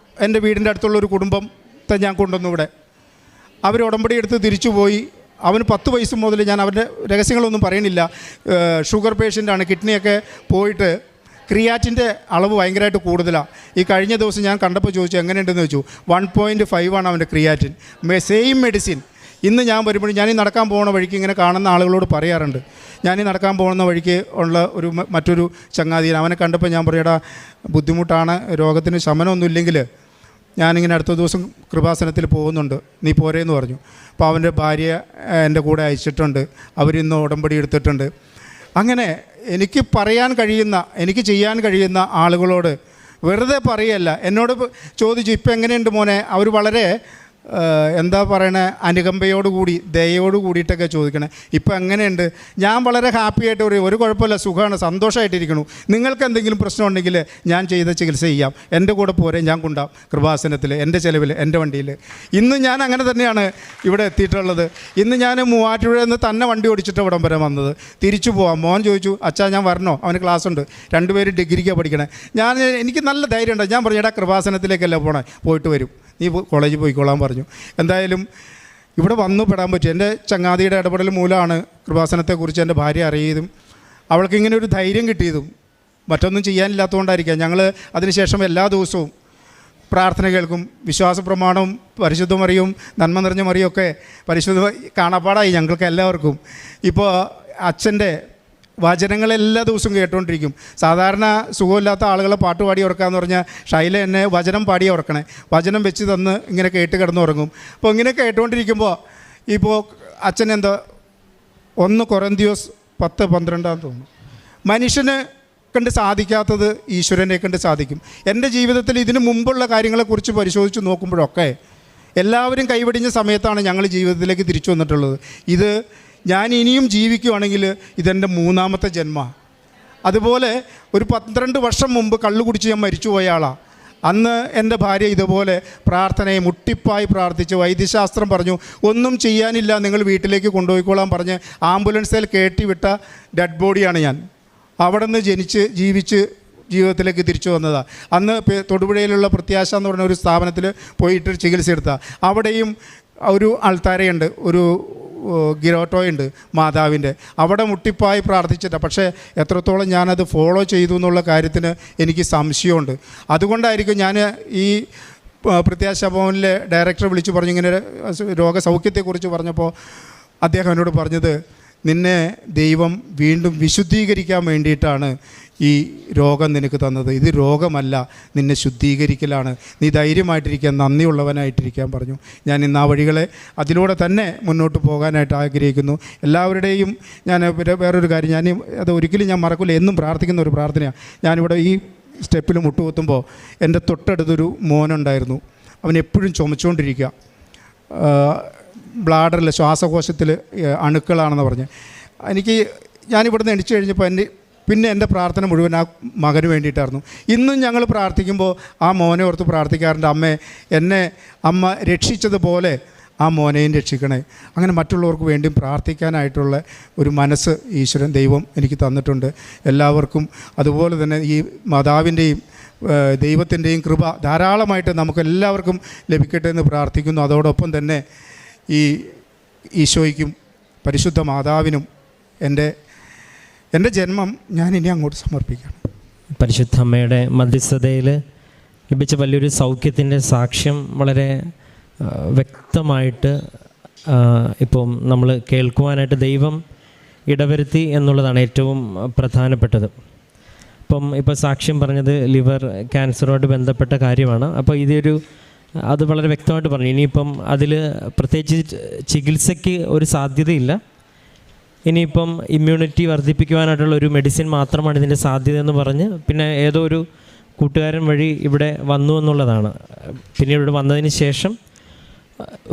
എൻ്റെ വീടിൻ്റെ അടുത്തുള്ളൊരു കുടുംബത്തെ ഞാൻ കൊണ്ടുവന്നു ഇവിടെ. അവർ ഉടമ്പടി എടുത്ത് തിരിച്ചു പോയി. അവന് 10 വയസ്സ് മുതൽ, ഞാൻ അവരുടെ രഹസ്യങ്ങളൊന്നും പറയണില്ല, ഷുഗർ പേഷ്യൻ്റാണ്. കിഡ്നിയൊക്കെ പോയിട്ട് ക്രിയാറ്റിൻ്റെ അളവ് ഭയങ്കരമായിട്ട് കൂടുതലാണ്. ഈ കഴിഞ്ഞ ദിവസം ഞാൻ കണ്ടപ്പോൾ ചോദിച്ചു എങ്ങനെയുണ്ടെന്ന് വെച്ചു. 1.5 ആണ് അവൻ്റെ ക്രിയാറ്റിൻ. Same medicine. ഇന്ന് ഞാൻ വരുമ്പോൾ, ഞാനീ നടക്കാൻ പോകുന്ന വഴിക്ക് ഇങ്ങനെ കാണുന്ന ആളുകളോട് പറയാറുണ്ട്. ഞാനീ നടക്കാൻ പോകുന്ന വഴിക്ക് ഉള്ള മറ്റൊരു ചങ്ങാതിയാണ്. അവനെ കണ്ടപ്പോൾ ഞാൻ പറയടാ, ബുദ്ധിമുട്ടാണ്, രോഗത്തിന് ശമനമൊന്നുമില്ലെങ്കിൽ ഞാനിങ്ങനെ അടുത്ത ദിവസം കൃപാസനത്തിൽ പോകുന്നുണ്ട്, നീ പോരേന്ന് പറഞ്ഞു. അപ്പോൾ അവൻ്റെ ഭാര്യ എൻ്റെ കൂടെ അയച്ചിട്ടുണ്ട്. അവരിന്ന് ഉടമ്പടി എടുത്തിട്ടുണ്ട്. അങ്ങനെ എനിക്ക് പറയാൻ കഴിയുന്ന, എനിക്ക് ചെയ്യാൻ കഴിയുന്ന ആളുകളോട് വെറുതെ പറയല്ല. എന്നോട് ചോദിച്ചു ഇപ്പം എങ്ങനെയുണ്ട് മോനെ. അവർ വളരെ എന്താ പറയണേ, അനുകമ്പയോടുകൂടി ദയയോട് കൂടിയിട്ടൊക്കെ ചോദിക്കണേ. ഇപ്പോൾ എങ്ങനെയുണ്ട്? ഞാൻ വളരെ ഹാപ്പി ആയിട്ട് ഒരു കുഴപ്പമില്ല, സുഖമാണ്, സന്തോഷമായിട്ടിരിക്കണു. നിങ്ങൾക്ക് എന്തെങ്കിലും പ്രശ്നം ഉണ്ടെങ്കിൽ ഞാൻ ചെയ്ത ചികിത്സ ചെയ്യാം, എൻ്റെ കൂടെ പോരെ, ഞാൻ കൊണ്ടാം കൃപാസനത്തിൽ, എൻ്റെ ചിലവിൽ, എൻ്റെ വണ്ടിയിൽ. ഇന്ന് ഞാൻ അങ്ങനെ തന്നെയാണ് ഇവിടെ എത്തിയിട്ടുള്ളത്. ഇന്ന് ഞാൻ മൂവാറ്റുപുഴയിൽ നിന്ന് തന്നെ വണ്ടി ഓടിച്ചിട്ട് ഇവിടം വരെ വന്നത്. തിരിച്ചു പോവാം. മോൻ ചോദിച്ചു, അച്ഛാ ഞാൻ വരണോ, അവന് ക്ലാസ് ഉണ്ട്, രണ്ടുപേരും ഡിഗ്രിക്കാണ് പഠിക്കണേ. എനിക്ക് നല്ല ധൈര്യമുണ്ട്. ഞാൻ പറഞ്ഞു, എടാ കൃപാസനത്തിലേക്കല്ല പോണേ, പോയിട്ട് വരും, നീ കോളേജിൽ പോയിക്കോളാൻ പറഞ്ഞു. എന്തായാലും ഇവിടെ വന്നു പെടാൻ പറ്റും. എൻ്റെ ചങ്ങാതിയുടെ ഇടപെടൽ മൂലമാണ് കൃപാസനത്തെക്കുറിച്ച് എൻ്റെ ഭാര്യ അറിയതും അവൾക്ക് ഇങ്ങനെ ഒരു ധൈര്യം കിട്ടിയതും. മറ്റൊന്നും ചെയ്യാനില്ലാത്തതുകൊണ്ടായിരിക്കാം. ഞങ്ങൾ അതിനുശേഷം എല്ലാ ദിവസവും പ്രാർത്ഥന കേൾക്കും. വിശ്വാസ പ്രമാണവും പരിശുദ്ധ മറിയും നന്മ നിറഞ്ഞ മറിയൊക്കെ പരിശുദ്ധ കാണാപ്പാടായി ഞങ്ങൾക്ക് എല്ലാവർക്കും. ഇപ്പോൾ അച്ഛൻ്റെ വചനങ്ങൾ എല്ലാ ദിവസവും കേട്ടുകൊണ്ടിരിക്കും. സാധാരണ സുഖമില്ലാത്ത ആളുകളെ പാട്ട് പാടി ഉറക്കാമെന്ന് പറഞ്ഞാൽ ഷൈല എന്നെ വചനം പാടി ഉറക്കണേ, വചനം വെച്ച് തന്ന് ഇങ്ങനെ കേട്ട് കിടന്നുറങ്ങും. അപ്പോൾ ഇങ്ങനെ കേട്ടുകൊണ്ടിരിക്കുമ്പോൾ ഇപ്പോൾ അച്ഛൻ എന്താ 1 കൊരിന്ത്യസ് 10:12 തോന്നുന്നു, മനുഷ്യന് കണ്ട് സാധിക്കാത്തത് ഈശ്വരനെ കണ്ട് സാധിക്കും. എൻ്റെ ജീവിതത്തിൽ ഇതിനു മുമ്പുള്ള കാര്യങ്ങളെക്കുറിച്ച് പരിശോധിച്ച് നോക്കുമ്പോഴൊക്കെ എല്ലാവരും കൈവടിഞ്ഞ സമയത്താണ് ഞങ്ങൾ ജീവിതത്തിലേക്ക് തിരിച്ചു വന്നിട്ടുള്ളത്. ഇത് ഞാൻ ഇനിയും ജീവിക്കുവാണെങ്കിൽ ഇതെൻ്റെ 3ാമത്തെ ജന്മമാണ്. അതുപോലെ ഒരു 12 വർഷം മുമ്പ് കള്ളു കുടിച്ച് ഞാൻ മരിച്ചുപോയ ആളാണ്. അന്ന് എൻ്റെ ഭാര്യ ഇതുപോലെ പ്രാർത്ഥനയെ മുട്ടിപ്പായി പ്രാർത്ഥിച്ച് വൈദ്യശാസ്ത്രം പറഞ്ഞു, ഒന്നും ചെയ്യാനില്ല, നിങ്ങൾ വീട്ടിലേക്ക് കൊണ്ടുപോയിക്കോളാൻ പറഞ്ഞ് ആംബുലൻസിൽ കയറ്റിവിട്ട ഡെഡ് ബോഡിയാണ് ഞാൻ. അവിടെ നിന്ന് ജനിച്ച് ജീവിച്ച് ജീവിതത്തിലേക്ക് തിരിച്ചു വന്നതാണ്. അന്ന് തൊടുപുഴയിലുള്ള പ്രത്യാശ എന്ന് പറഞ്ഞ ഒരു സ്ഥാപനത്തിൽ പോയിട്ട് ചികിത്സ എടുത്താൽ അവിടെയും ഒരു അൾത്താരയുണ്ട്, ഒരു ഗിരോട്ടോയുണ്ട് മാതാവിൻ്റെ. അവിടെ മുട്ടിപ്പായി പ്രാർത്ഥിച്ചിട്ടാണ്. പക്ഷേ എത്രത്തോളം ഞാനത് ഫോളോ ചെയ്തു എന്നുള്ള കാര്യത്തിന് എനിക്ക് സംശയമുണ്ട്. അതുകൊണ്ടായിരിക്കും ഞാൻ ഈ പ്രത്യാശ ഭവനിലെ ഡയറക്ടറെ വിളിച്ച് പറഞ്ഞു, ഇങ്ങനെ രോഗസൗഖ്യത്തെക്കുറിച്ച് പറഞ്ഞപ്പോൾ അദ്ദേഹം എന്നോട് പറഞ്ഞത്, നിന്നെ ദൈവം വീണ്ടും വിശുദ്ധീകരിക്കാൻ വേണ്ടിയിട്ടാണ് ഈ രോഗം നിനക്ക് തന്നത്. ഇത് രോഗമല്ല, നിന്നെ ശുദ്ധീകരിക്കലാണ്. നീ ധൈര്യമായിട്ടിരിക്കാൻ, നന്ദിയുള്ളവനായിട്ടിരിക്കാൻ പറഞ്ഞു. ഞാൻ ഇന്ന് ആ വഴികളെ അതിലൂടെ തന്നെ മുന്നോട്ട് പോകാനായിട്ട് ആഗ്രഹിക്കുന്നു. എല്ലാവരുടെയും ഞാൻ വേറൊരു കാര്യം, അത് ഒരിക്കലും ഞാൻ മറക്കില്ല, എന്നും പ്രാർത്ഥിക്കുന്ന ഒരു പ്രാർത്ഥനയാണ്. ഞാനിവിടെ ഈ സ്റ്റെപ്പിൽ മുട്ടുകുത്തുമ്പോൾ എൻ്റെ തൊട്ടടുത്തൊരു മോനുണ്ടായിരുന്നു. അവൻ എപ്പോഴും ചുമച്ചുകൊണ്ടിരിക്കുക, ബ്ലാഡറിൽ ശ്വാസകോശത്തിൽ അണുക്കളാണെന്ന് പറഞ്ഞ്. ഞാനിവിടുന്ന് എണിച്ചു കഴിഞ്ഞപ്പോൾ പിന്നെ എൻ്റെ പ്രാർത്ഥന മുഴുവൻ ആ മകന് വേണ്ടിയിട്ടായിരുന്നു. ഇന്നും ഞങ്ങൾ പ്രാർത്ഥിക്കുമ്പോൾ ആ മോനെ ഓർത്ത് പ്രാർത്ഥിക്കാറുണ്ട്, എന്നെ അമ്മ രക്ഷിച്ചതുപോലെ ആ മോനെയും രക്ഷിക്കണേ. അങ്ങനെ മറ്റുള്ളവർക്ക് വേണ്ടിയും പ്രാർത്ഥിക്കാനായിട്ടുള്ള ഒരു മനസ്സ് ഈശ്വരൻ ദൈവം എനിക്ക് തന്നിട്ടുണ്ട്. എല്ലാവർക്കും അതുപോലെ തന്നെ ഈ മാതാവിൻ്റെയും ദൈവത്തിൻ്റെയും കൃപ ധാരാളമായിട്ട് നമുക്കെല്ലാവർക്കും ലഭിക്കട്ടെ എന്ന് പ്രാർത്ഥിക്കുന്നു. അതോടൊപ്പം തന്നെ ഈ ഈശോയ്ക്കും പരിശുദ്ധ മാതാവിനും എൻ്റെ ജന്മം ഞാൻ ഇനി അങ്ങോട്ട് സമർപ്പിക്കണം. പരിശുദ്ധ അമ്മയുടെ മധ്യസ്ഥതയിൽ ലഭിച്ച വലിയൊരു സൗഖ്യത്തിൻ്റെ സാക്ഷ്യം വളരെ വ്യക്തമായിട്ട് ഇപ്പം നമ്മൾ കേൾക്കുവാനായിട്ട് ദൈവം ഇടവരുത്തി എന്നുള്ളതാണ് ഏറ്റവും പ്രധാനപ്പെട്ടത്. ഇപ്പോൾ സാക്ഷ്യം പറഞ്ഞത് ലിവർ ക്യാൻസറുമായിട്ട് ബന്ധപ്പെട്ട കാര്യമാണ്. അപ്പോൾ അത് വളരെ വ്യക്തമായിട്ട് പറഞ്ഞു. ഇനിയിപ്പം അതിൽ പ്രത്യേകിച്ച് ചികിത്സയ്ക്ക് ഒരു സാധ്യതയില്ല. ഇനിയിപ്പം ഇമ്മ്യൂണിറ്റി വർദ്ധിപ്പിക്കുവാനായിട്ടുള്ള ഒരു മെഡിസിൻ മാത്രമാണ് ഇതിൻ്റെ സാധ്യത എന്ന് പറഞ്ഞ് പിന്നെ ഏതോ ഒരു കൂട്ടുകാരൻ വഴി ഇവിടെ വന്നു എന്നുള്ളതാണ്. പിന്നെ ഇവിടെ വന്നതിന് ശേഷം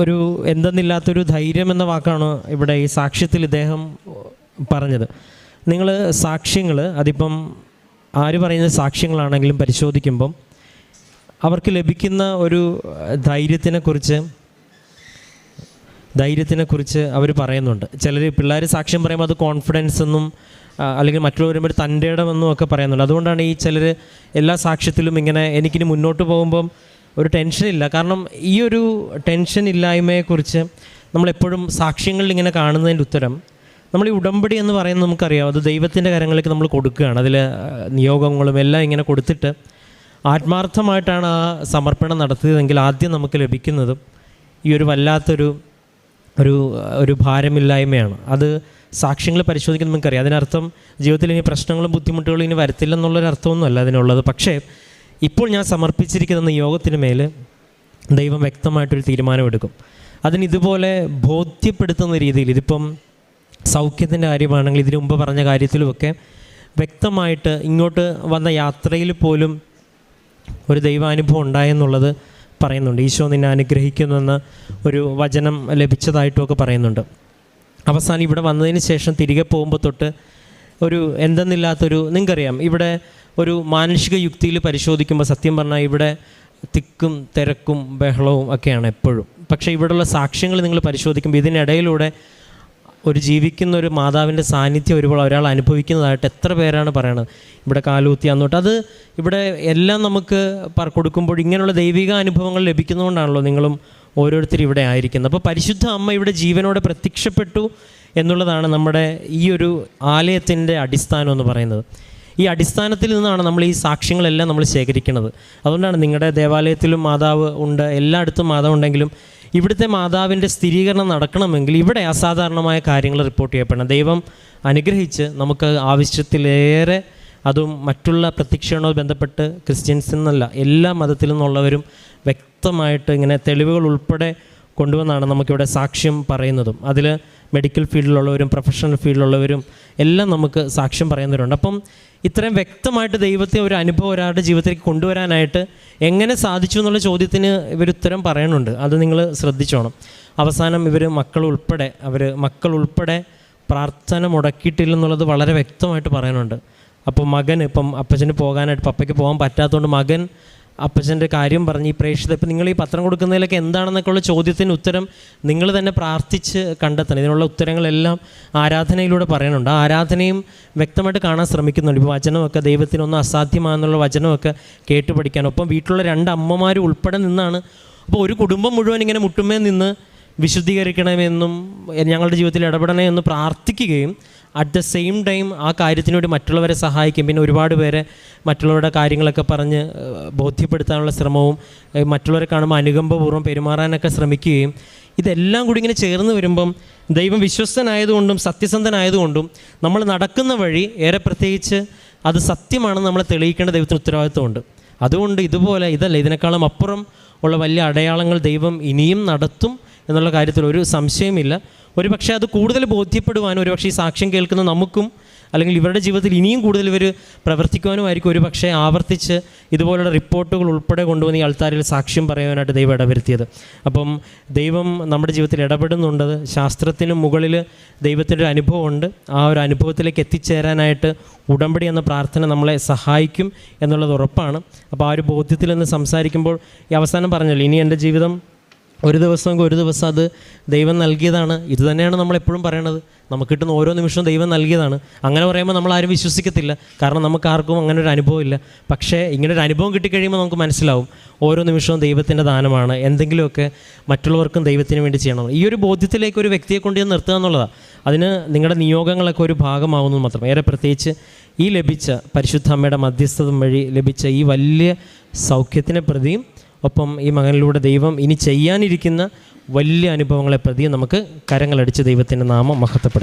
ഒരു എന്തെന്നില്ലാത്തൊരു ധൈര്യം എന്ന വാക്കാണ് ഇവിടെ ഈ സാക്ഷ്യത്തിൽ ഇദ്ദേഹം പറഞ്ഞത്. നിങ്ങൾ സാക്ഷ്യങ്ങൾ അതിപ്പം ആര് പറയുന്ന സാക്ഷ്യങ്ങളാണെങ്കിലും പരിശോധിക്കുമ്പം അവർക്ക് ലഭിക്കുന്ന ഒരു ധൈര്യത്തിനെക്കുറിച്ച് അവർ പറയുന്നുണ്ട്. ചിലർ പിള്ളേർ സാക്ഷ്യം പറയുമ്പോൾ അത് കോൺഫിഡൻസ് എന്നും അല്ലെങ്കിൽ മറ്റുള്ളവർ വരുമ്പോൾ തൻ്റെ ഇടമെന്നും ഒക്കെ പറയുന്നുണ്ട്. അതുകൊണ്ടാണ് ഈ ചിലർ എല്ലാ സാക്ഷ്യത്തിലും ഇങ്ങനെ എനിക്കിനി മുന്നോട്ട് പോകുമ്പം ഒരു ടെൻഷനില്ല. കാരണം ഈ ഒരു ടെൻഷൻ ഇല്ലായ്മയെക്കുറിച്ച് നമ്മളെപ്പോഴും സാക്ഷ്യങ്ങളിൽ ഇങ്ങനെ കാണുന്നതിൻ്റെ ഉത്തരം നമ്മൾ ഈ ഉടമ്പടി എന്ന് പറയുന്നത് നമുക്കറിയാം, അത് ദൈവത്തിൻ്റെ കരങ്ങളിലേക്ക് നമ്മൾ കൊടുക്കുകയാണ്. അതിൽ നിയോഗങ്ങളും എല്ലാം ഇങ്ങനെ കൊടുത്തിട്ട് ആത്മാർത്ഥമായിട്ടാണ് ആ സമർപ്പണം നടത്തിയതെങ്കിൽ ആദ്യം നമുക്ക് ലഭിക്കുന്നതും ഈ ഒരു വല്ലാത്തൊരു ഭാരമില്ലായ്മയാണ്. അത് സാക്ഷ്യങ്ങൾ പരിശോധിക്കുമ്പോൾ നമുക്കറിയാം. അതിനർത്ഥം ജീവിതത്തിൽ ഇനി പ്രശ്നങ്ങളും ബുദ്ധിമുട്ടുകളും ഇനി വരത്തില്ലെന്നുള്ളൊരർത്ഥമൊന്നും അല്ല അതിനുള്ളത്. പക്ഷേ ഇപ്പോൾ ഞാൻ സമർപ്പിച്ചിരിക്കുന്ന നിയോഗത്തിന് മേൽ ദൈവം വ്യക്തമായിട്ടൊരു തീരുമാനമെടുക്കും. ഇതുപോലെ ബോധ്യപ്പെടുത്തുന്ന രീതിയിൽ, ഇതിപ്പം സൗഖ്യത്തിൻ്റെ കാര്യമാണെങ്കിൽ ഇതിനു മുമ്പ് പറഞ്ഞ കാര്യത്തിലുമൊക്കെ വ്യക്തമായിട്ട് ഇങ്ങോട്ട് വന്ന യാത്രയിൽ പോലും ഒരു ദൈവാനുഭവം ഉണ്ടായെന്നുള്ളത് പറയുന്നുണ്ട്. ഈശോ നിന്നെ അനുഗ്രഹിക്കുന്നെന്ന് ഒരു വചനം ലഭിച്ചതായിട്ടുമൊക്കെ പറയുന്നുണ്ട്. അവസാനം ഇവിടെ വന്നതിന് ശേഷം തിരികെ പോകുമ്പോൾ തൊട്ട് ഒരു എന്തെന്നില്ലാത്തൊരു, നിങ്ങൾക്കറിയാം, ഇവിടെ ഒരു മാനുഷിക യുക്തിയിൽ പരിശോധിക്കുമ്പോൾ സത്യം പറഞ്ഞാൽ ഇവിടെ തിക്കും തിരക്കും ബഹളവും ഒക്കെയാണ് എപ്പോഴും. പക്ഷേ ഇവിടെയുള്ള സാക്ഷ്യങ്ങൾ നിങ്ങൾ പരിശോധിക്കുമ്പോൾ ഇതിനിടയിലൂടെ ഒരു ജീവിക്കുന്ന ഒരു മാതാവിൻ്റെ സാന്നിധ്യം ഒരാൾ അനുഭവിക്കുന്നതായിട്ട് എത്ര പേരാണ് പറയണത്. ഇവിടെ കാലൂത്തി അന്നോട്ട് അത് ഇവിടെ എല്ലാം നമുക്ക് കൊടുക്കുമ്പോൾ ഇങ്ങനെയുള്ള ദൈവിക അനുഭവങ്ങൾ ലഭിക്കുന്നതുകൊണ്ടാണല്ലോ നിങ്ങളും ഓരോരുത്തരും ഇവിടെ ആയിരിക്കുന്നത്. അപ്പോൾ പരിശുദ്ധ അമ്മ ഇവിടെ ജീവനോടെ പ്രത്യക്ഷപ്പെട്ടു എന്നുള്ളതാണ് നമ്മുടെ ഈ ഒരു ആലയത്തിൻ്റെ അടിസ്ഥാനം എന്ന് പറയുന്നത്. ഈ അടിസ്ഥാനത്തിൽ നിന്നാണ് നമ്മൾ ഈ സാക്ഷ്യങ്ങളെല്ലാം നമ്മൾ ശേഖരിക്കുന്നത്. അതുകൊണ്ടാണ് നിങ്ങളുടെ ദേവാലയത്തിലും മാതാവ് ഉണ്ട്, എല്ലായിടത്തും മാതാവ് ഉണ്ടെങ്കിലും ഇവിടുത്തെ മാതാവിൻ്റെ സ്ഥിരീകരണം നടക്കണമെങ്കിൽ ഇവിടെ അസാധാരണമായ കാര്യങ്ങൾ റിപ്പോർട്ട് ചെയ്യപ്പെടണം. ദൈവം അനുഗ്രഹിച്ച് നമുക്ക് ആവശ്യത്തിലേറെ, അതും മറ്റുള്ള പ്രത്യക്ഷയോട് ബന്ധപ്പെട്ട് ക്രിസ്ത്യൻസ് എന്നല്ല എല്ലാ മതത്തിൽ നിന്നുള്ളവരും വ്യക്തമായിട്ട് ഇങ്ങനെ തെളിവുകൾ ഉൾപ്പെടെ കൊണ്ടുവന്നാണ് നമുക്കിവിടെ സാക്ഷ്യം പറയുന്നതും. അതിൽ മെഡിക്കൽ ഫീൽഡിലുള്ളവരും പ്രൊഫഷണൽ ഫീൽഡിലുള്ളവരും എല്ലാം നമുക്ക് സാക്ഷ്യം പറയുന്നവരുണ്ട്. അപ്പം ഇത്രയും വ്യക്തമായിട്ട് ദൈവത്തെ ഒരു അനുഭവം ഒരാളുടെ ജീവിതത്തിലേക്ക് കൊണ്ടുവരാനായിട്ട് എങ്ങനെ സാധിച്ചു എന്നുള്ള ചോദ്യത്തിന് ഇവർ ഉത്തരം പറയുന്നുണ്ട്. അത് നിങ്ങൾ ശ്രദ്ധിച്ചോണം. അവസാനം ഇവർ മക്കൾ ഉൾപ്പെടെ പ്രാർത്ഥന മുടക്കിയിട്ടില്ലെന്നുള്ളത് വളരെ വ്യക്തമായിട്ട് പറയുന്നുണ്ട്. അപ്പോൾ മകൻ ഇപ്പം അപ്പച്ചന് പോകാനായിട്ട്, പപ്പയ്ക്ക് പോകാൻ പറ്റാത്തതുകൊണ്ട് മകൻ അപ്പച്ചൻ്റെ കാര്യം പറഞ്ഞ് ഈ പ്രേക്ഷിത, ഇപ്പം നിങ്ങൾ ഈ പത്രം കൊടുക്കുന്നതിലൊക്കെ എന്താണെന്നൊക്കെയുള്ള ചോദ്യത്തിന് ഉത്തരം നിങ്ങൾ തന്നെ പ്രാർത്ഥിച്ച് കണ്ടെത്തണം. ഇതിനുള്ള ഉത്തരങ്ങളെല്ലാം ആരാധനയിലൂടെ പറയുന്നുണ്ട്. ആ ആരാധനയും വ്യക്തമായിട്ട് കാണാൻ ശ്രമിക്കുന്നുണ്ട്. ഇപ്പോൾ വചനമൊക്കെ ദൈവത്തിനൊന്നും അസാധ്യമാണെന്നുള്ള വചനമൊക്കെ കേട്ട് പഠിക്കാൻ, ഒപ്പം വീട്ടിലുള്ള 2 അമ്മമാരും ഉൾപ്പെടെ നിന്നാണ്. അപ്പോൾ ഒരു കുടുംബം മുഴുവൻ ഇങ്ങനെ മുട്ടുമേ നിന്ന് വിശുദ്ധീകരിക്കണമെന്നും ഞങ്ങളുടെ ജീവിതത്തിൽ ഇടപെടണമെന്ന് പ്രാർത്ഥിക്കുകയും അറ്റ് ദ സെയിം ടൈം ആ കാര്യത്തിന് വേണ്ടി മറ്റുള്ളവരെ സഹായിക്കും. പിന്നെ ഒരുപാട് പേരെ മറ്റുള്ളവരുടെ കാര്യങ്ങളൊക്കെ പറഞ്ഞ് ബോധ്യപ്പെടുത്താനുള്ള ശ്രമവും മറ്റുള്ളവരെ കാണുമ്പോൾ അനുകമ്പപൂർവ്വം പെരുമാറാനൊക്കെ ശ്രമിക്കുകയും, ഇതെല്ലാം കൂടി ഇങ്ങനെ ചേർന്ന് വരുമ്പം ദൈവം വിശ്വസ്തനായതുകൊണ്ടും സത്യസന്ധനായതുകൊണ്ടും നമ്മൾ നടക്കുന്ന വഴി ഏറെ പ്രത്യേകിച്ച് അത് സത്യമാണെന്ന് നമ്മളെ തെളിയിക്കേണ്ട ദൈവത്തിന് ഉത്തരവാദിത്വമുണ്ട്. അതുകൊണ്ട് ഇതിനേക്കാളും അപ്പുറം ഉള്ള വലിയ അടയാളങ്ങൾ ദൈവം ഇനിയും നടത്തും എന്നുള്ള കാര്യത്തിൽ ഒരു സംശയമില്ല. ഒരു പക്ഷേ അത് കൂടുതൽ ബോധ്യപ്പെടുവാനും ഒരുപക്ഷെ ഈ സാക്ഷ്യം കേൾക്കുന്ന നമുക്കും അല്ലെങ്കിൽ ഇവരുടെ ജീവിതത്തിൽ ഇനിയും കൂടുതൽ ഇവർ പ്രവർത്തിക്കുവാനുമായിരിക്കും ഒരു പക്ഷേ ആവർത്തിച്ച് ഇതുപോലുള്ള റിപ്പോർട്ടുകൾ ഉൾപ്പെടെ കൊണ്ടുവന്ന് ഈ അൾത്താരിൽ സാക്ഷ്യം പറയാനായിട്ട് ദൈവം ഇടവരുത്തിയത്. അപ്പം ദൈവം നമ്മുടെ ജീവിതത്തിൽ ഇടപെടുന്നുണ്ട്. ശാസ്ത്രത്തിന് മുകളിൽ ദൈവത്തിൻ്റെ ഒരു അനുഭവമുണ്ട്. ആ ഒരു അനുഭവത്തിലേക്ക് എത്തിച്ചേരാനായിട്ട് ഉടമ്പടി എന്ന പ്രാർത്ഥന നമ്മളെ സഹായിക്കും എന്നുള്ളത് ഉറപ്പാണ്. അപ്പോൾ ആ ഒരു ബോധ്യത്തിൽ നിന്ന് സംസാരിക്കുമ്പോൾ ഈ അവസാനം പറഞ്ഞല്ലോ, ഇനി എൻ്റെ ജീവിതം ഒരു ദിവസം അത് ദൈവം നൽകിയതാണ്. ഇത് തന്നെയാണ് നമ്മളെപ്പോഴും പറയണത്. നമുക്ക് കിട്ടുന്ന ഓരോ നിമിഷവും ദൈവം നൽകിയതാണ്. അങ്ങനെ പറയുമ്പോൾ നമ്മളാരും വിശ്വസിക്കത്തില്ല, കാരണം നമുക്ക് ആർക്കും അങ്ങനെ ഒരു അനുഭവം ഇല്ല. പക്ഷേ ഇങ്ങനൊരു അനുഭവം കിട്ടിക്കഴിയുമ്പോൾ നമുക്ക് മനസ്സിലാവും ഓരോ നിമിഷവും ദൈവത്തിൻ്റെ ദാനമാണ്, എന്തെങ്കിലുമൊക്കെ മറ്റുള്ളവർക്കും ദൈവത്തിന് വേണ്ടി ചെയ്യണം. ഈ ഒരു ബോധ്യത്തിലേക്ക് ഒരു വ്യക്തിയെ കൊണ്ട് നിർത്തുക എന്നുള്ളതാണ്. അതിന് നിങ്ങളുടെ നിയോഗങ്ങളൊക്കെ ഒരു ഭാഗമാവുന്നത് മാത്രം. ഏറെ പ്രത്യേകിച്ച് ഈ ലഭിച്ച പരിശുദ്ധ അമ്മയുടെ മധ്യസ്ഥത വഴി ലഭിച്ച ഈ വലിയ സൗഖ്യത്തിനെ പ്രതിയും ഒപ്പം ഈ മകനിലൂടെ ദൈവം ഇനി ചെയ്യാനിരിക്കുന്ന വലിയ അനുഭവങ്ങളെ പ്രതിയും നമുക്ക് കരങ്ങളടിച്ച് ദൈവത്തിൻ്റെ നാമം മഹത്വപ്പെടുത്തും.